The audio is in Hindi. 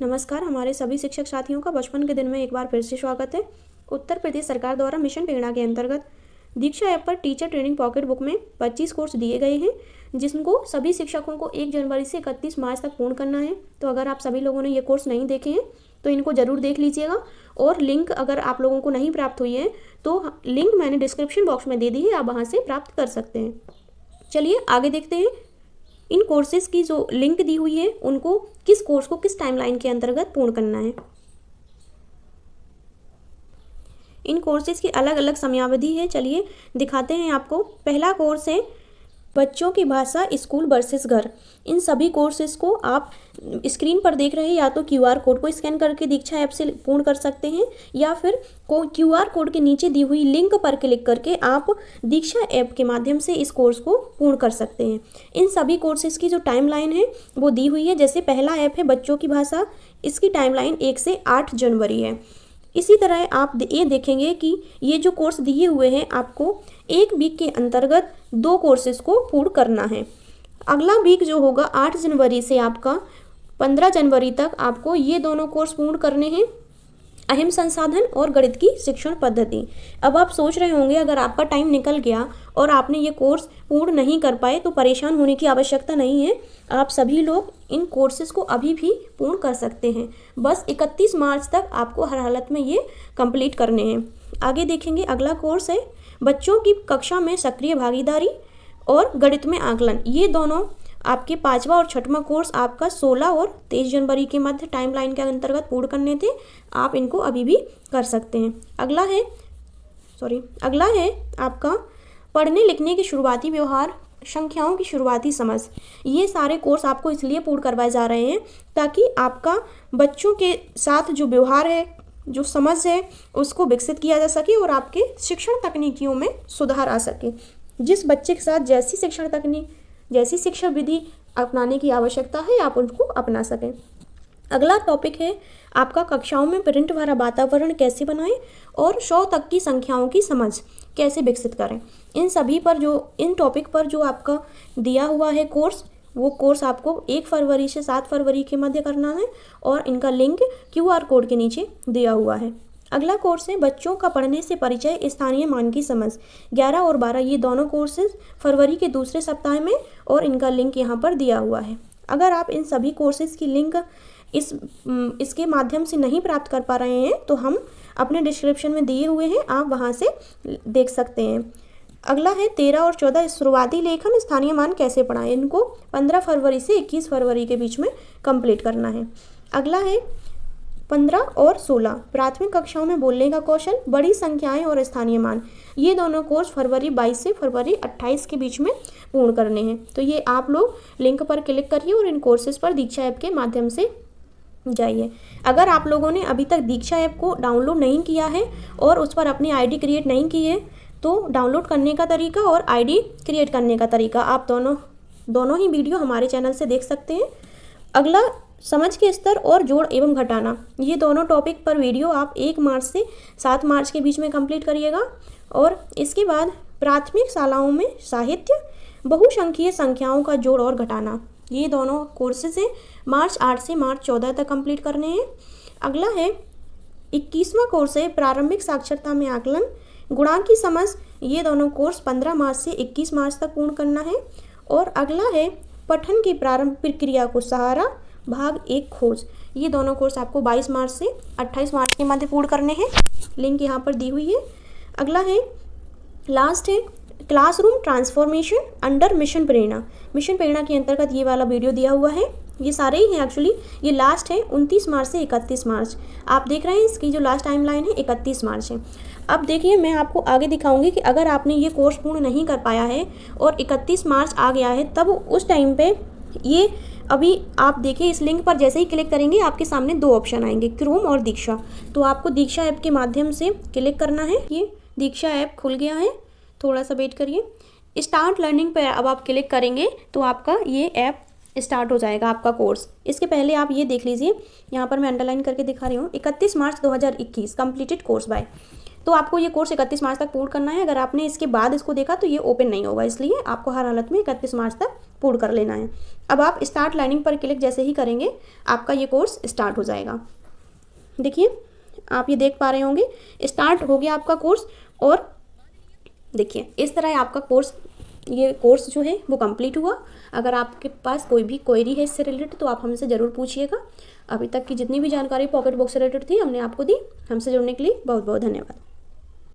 नमस्कार, हमारे सभी शिक्षक साथियों का बचपन के दिन में एक बार फिर से स्वागत है। उत्तर प्रदेश सरकार द्वारा मिशन प्रेरणा के अंतर्गत दीक्षा ऐप पर टीचर ट्रेनिंग पॉकेट बुक में 25 कोर्स दिए गए हैं, जिनको सभी शिक्षकों को 1 जनवरी से 31 मार्च तक पूर्ण करना है। तो अगर आप सभी लोगों ने ये कोर्स नहीं देखे हैं तो इनको ज़रूर देख लीजिएगा, और लिंक अगर आप लोगों को नहीं प्राप्त हुई है तो लिंक मैंने डिस्क्रिप्शन बॉक्स में दे दी है, आप वहाँ से प्राप्त कर सकते हैं। चलिए आगे देखते हैं। इन कोर्सेज़ की जो लिंक दी हुई है उनको किस कोर्स को किस टाइमलाइन के अंतर्गत पूर्ण करना है। इन कोर्सेज़ की अलग अलग समयावधि है, चलिए दिखाते हैं आपको। पहला कोर्स है बच्चों की भाषा स्कूल वर्सेस घर। इन सभी कोर्सेज़ को आप स्क्रीन पर देख रहे हैं, या तो QR कोड को स्कैन करके दीक्षा ऐप से पूर्ण कर सकते हैं, या फिर QR कोड के नीचे दी हुई लिंक पर क्लिक करके आप दीक्षा ऐप के माध्यम से इस कोर्स को पूर्ण कर सकते हैं। इन सभी कोर्सेज़ की जो टाइमलाइन है वो दी हुई है। जैसे पहला ऐप है बच्चों की भाषा, इसकी टाइमलाइन 1 से 8 जनवरी है। इसी तरह आप ये देखेंगे कि ये जो कोर्स दिए हुए हैं आपको 1 वीक के अंतर्गत 2 कोर्सेज़ को पूर्ण करना है। अगला वीक जो होगा 8 जनवरी से आपका 15 जनवरी तक आपको ये दोनों कोर्स पूर्ण करने हैं, अहम संसाधन और गणित की शिक्षण पद्धति। अब आप सोच रहे होंगे अगर आपका टाइम निकल गया और आपने ये कोर्स पूर्ण नहीं कर पाए तो परेशान होने की आवश्यकता नहीं है। आप सभी लोग इन कोर्सेज़ को अभी भी पूर्ण कर सकते हैं। बस 31 मार्च तक आपको हर हालत में ये कंप्लीट करने हैं। आगे देखेंगे, अगला कोर्स है बच्चों की कक्षा में सक्रिय भागीदारी और गणित में आकलन। ये दोनों आपके 5वां और 6वां कोर्स आपका 16 और 23 जनवरी के मध्य टाइमलाइन के अंतर्गत पूर्ण करने थे। आप इनको अभी भी कर सकते हैं। अगला है आपका पढ़ने लिखने की शुरुआती व्यवहार, संख्याओं की शुरुआती समझ। ये सारे कोर्स आपको इसलिए पूर्ण करवाए जा रहे हैं ताकि आपका बच्चों के साथ जो व्यवहार है, जो समझ है, उसको विकसित किया जा सके और आपके शिक्षण तकनीकियों में सुधार आ सके। जिस बच्चे के साथ जैसी शिक्षण तकनीक, जैसी शिक्षा विधि अपनाने की आवश्यकता है, आप उनको अपना सकें। अगला टॉपिक है आपका कक्षाओं में प्रिंट भरा वातावरण कैसे बनाएं और 100 तक की संख्याओं की समझ कैसे विकसित करें। इन टॉपिक पर जो आपका दिया हुआ है कोर्स, वो कोर्स आपको 1 फरवरी से 7 फरवरी के मध्य करना है, और इनका लिंक QR कोड के नीचे दिया हुआ है। अगला कोर्स है बच्चों का पढ़ने से परिचय, स्थानीय मान की समझ। 11 और 12 ये दोनों कोर्सेज फरवरी के दूसरे सप्ताह में, और इनका लिंक यहाँ पर दिया हुआ है। अगर आप इन सभी कोर्सेज की लिंक इसके माध्यम से नहीं प्राप्त कर पा रहे हैं तो हम अपने डिस्क्रिप्शन में दिए हुए हैं, आप वहाँ से देख सकते हैं। अगला है 13 और 14 शुरुआती लेखन, स्थानीय मान कैसे पढ़ाएं। इनको 15 फरवरी से 21 फरवरी के बीच में कंप्लीट करना है। अगला है 15 और 16 प्राथमिक कक्षाओं में बोलने का कौशल, बड़ी संख्याएं और स्थानीय मान। ये दोनों कोर्स फरवरी 22 से फरवरी 28 के बीच में पूर्ण करने हैं। तो ये आप लोग लिंक पर क्लिक करिए और इन कोर्सेज पर दीक्षा ऐप के माध्यम से जाइए। अगर आप लोगों ने अभी तक दीक्षा ऐप को डाउनलोड नहीं किया है और उस पर अपनी ID क्रिएट नहीं की है तो डाउनलोड करने का तरीका और ID क्रिएट करने का तरीका आप दोनों ही वीडियो हमारे चैनल से देख सकते हैं। अगला समझ के स्तर और जोड़ एवं घटाना, ये दोनों टॉपिक पर वीडियो आप 1 मार्च से 7 मार्च के बीच में कंप्लीट करिएगा। और इसके बाद प्राथमिक शालाओं में साहित्य, बहुसंख्यीय संख्याओं का जोड़ और घटाना, ये दोनों कोर्सेज हैं, मार्च 8 से मार्च 14 तक कंप्लीट करने हैं। अगला है 21वां कोर्स है प्रारंभिक साक्षरता में आकलन, गुणांक की समझ। ये दोनों कोर्स 15 मार्च से 21 मार्च तक पूर्ण करना है। और अगला है पठन की प्रारंभ प्रक्रिया को सहारा, भाग 1 खोज। ये दोनों कोर्स आपको 22 मार्च से 28 मार्च के मध्य पूर्ण करने हैं, लिंक यहाँ पर दी हुई है। अगला है लास्ट है क्लासरूम ट्रांसफॉर्मेशन अंडर मिशन प्रेरणा। मिशन प्रेरणा के अंतर्गत ये वाला वीडियो दिया हुआ है। ये सारे ही हैं एक्चुअली, ये लास्ट है 29 मार्च से 31 मार्च। आप देख रहे हैं इसकी जो लास्ट टाइमलाइन है 31 मार्च है। अब देखिए मैं आपको आगे दिखाऊंगी कि अगर आपने ये कोर्स पूर्ण नहीं कर पाया है और 31 मार्च आ गया है, तब उस टाइम पे ये अभी आप देखिए इस लिंक पर जैसे ही क्लिक करेंगे आपके सामने 2 ऑप्शन आएंगे, क्रोम और दीक्षा। तो आपको दीक्षा ऐप के माध्यम से क्लिक करना है। ये दीक्षा ऐप खुल गया है, थोड़ा सा वेट करिए। स्टार्ट लर्निंग पर अब आप क्लिक करेंगे तो आपका ये ऐप स्टार्ट हो जाएगा, आपका कोर्स। इसके पहले आप ये देख लीजिए, यहाँ पर मैं अंडरलाइन करके दिखा रही हूँ, 31 मार्च 2021 कंप्लीटेड कोर्स बाय। तो आपको ये कोर्स 31 मार्च तक पूर्ण करना है। अगर आपने इसके बाद इसको देखा तो ये ओपन नहीं होगा, इसलिए आपको हर हालत में 31 मार्च तक पूर्ण कर लेना है। अब आप स्टार्ट लर्निंग पर क्लिक जैसे ही करेंगे आपका ये कोर्स स्टार्ट हो जाएगा। देखिए आप ये देख पा रहे होंगे स्टार्ट हो गया आपका कोर्स। और देखिए इस तरह आपका कोर्स, ये कोर्स जो है वो कंप्लीट हुआ। अगर आपके पास कोई भी क्वेरी है इससे रिलेटेड तो आप हमसे ज़रूर पूछिएगा। अभी तक की जितनी भी जानकारी पॉकेट बुक से रिलेटेड थी हमने आपको दी। हमसे जुड़ने के लिए बहुत बहुत धन्यवाद।